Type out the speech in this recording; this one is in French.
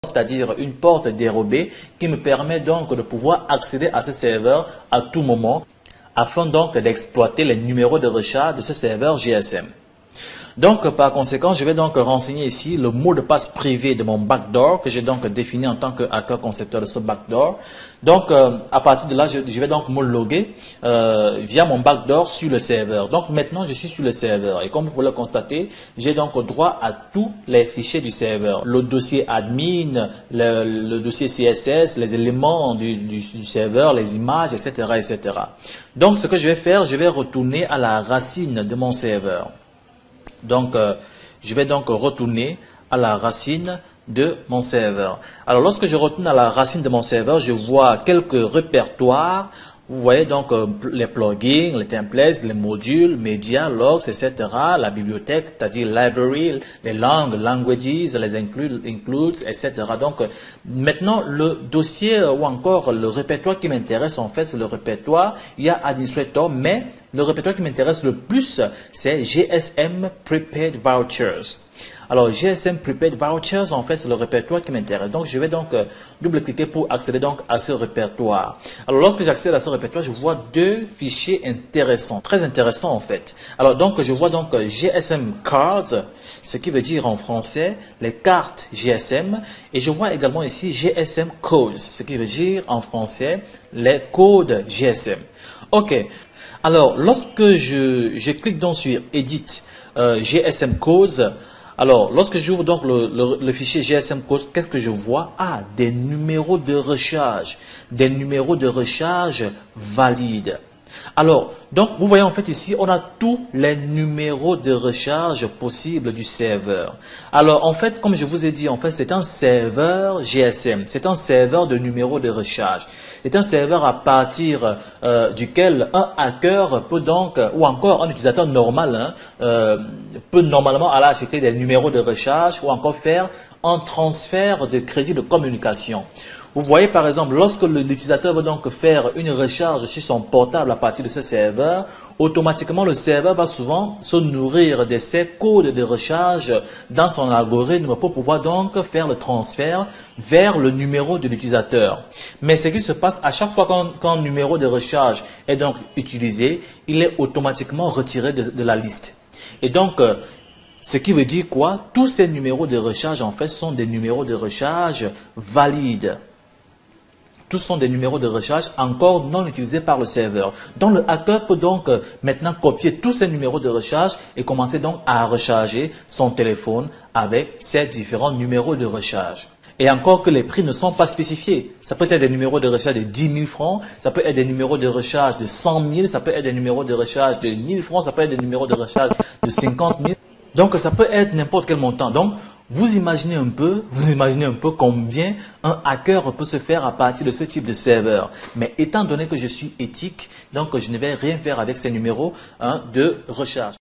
c'est-à-dire une porte dérobée qui me permet donc de pouvoir accéder à ce serveur à tout moment afin donc d'exploiter les numéros de recharge de ce serveur GSM. Donc, par conséquent, je vais donc renseigner ici le mot de passe privé de mon backdoor que j'ai donc défini en tant que hacker concepteur de ce backdoor. Donc, à partir de là, je vais donc me loguer via mon backdoor sur le serveur. Donc, maintenant, je suis sur le serveur et comme vous pouvez le constater, j'ai donc droit à tous les fichiers du serveur. Le dossier admin, le dossier CSS, les éléments du serveur, les images, etc., etc. Donc, ce que je vais faire, je vais retourner à la racine de mon serveur. Donc, je vais donc retourner à la racine de mon serveur. Alors, lorsque je retourne à la racine de mon serveur, je vois quelques répertoires. Vous voyez donc les plugins, les templates, les modules, media, logs, etc. La bibliothèque, c'est-à-dire library, les langues, languages, les includes, etc. Donc, maintenant, le dossier ou encore le répertoire qui m'intéresse, en fait, c'est le répertoire. Il y a administrator, mais le répertoire qui m'intéresse le plus, c'est GSM Prepaid Vouchers. Alors, GSM Prepaid Vouchers, en fait, c'est le répertoire qui m'intéresse. Donc, je vais donc double-cliquer pour accéder donc à ce répertoire. Alors, lorsque j'accède à ce répertoire, je vois deux fichiers intéressants, très intéressants en fait. Alors, donc, je vois donc GSM Cards, ce qui veut dire en français les cartes GSM. Et je vois également ici GSM Codes, ce qui veut dire en français les codes GSM. Ok. Alors, lorsque je clique donc sur Edit GSM Codes, alors, lorsque j'ouvre donc le fichier GSM Codes, qu'est-ce que je vois? Ah, des numéros de recharge. Des numéros de recharge valides. Alors, donc, vous voyez en fait ici, on a tous les numéros de recharge possibles du serveur. Alors, en fait, comme je vous ai dit, en fait, c'est un serveur GSM. C'est un serveur de numéros de recharge. C'est un serveur à partir duquel un hacker peut donc, ou encore un utilisateur normal, peut normalement aller acheter des numéros de recharge ou encore faire un transfert de crédit de communication. Vous voyez par exemple, lorsque l'utilisateur veut donc faire une recharge sur son portable à partir de ce serveur, automatiquement le serveur va souvent se nourrir de ces codes de recharge dans son algorithme pour pouvoir donc faire le transfert vers le numéro de l'utilisateur. Mais ce qui se passe à chaque fois qu'un numéro de recharge est donc utilisé, il est automatiquement retiré de la liste. Et donc, ce qui veut dire quoi? Tous ces numéros de recharge en fait sont des numéros de recharge valides. Tous sont des numéros de recharge encore non utilisés par le serveur. Donc le hacker peut donc maintenant copier tous ces numéros de recharge et commencer donc à recharger son téléphone avec ces différents numéros de recharge. Et encore que les prix ne sont pas spécifiés. Ça peut être des numéros de recharge de 10 000 francs, ça peut être des numéros de recharge de 100 000, ça peut être des numéros de recharge de 1000 francs, ça peut être des numéros de recharge de 50 000. Donc ça peut être n'importe quel montant. Donc vous imaginez un peu combien un hacker peut se faire à partir de ce type de serveur. Mais étant donné que je suis éthique, donc je ne vais rien faire avec ces numéros de recharge.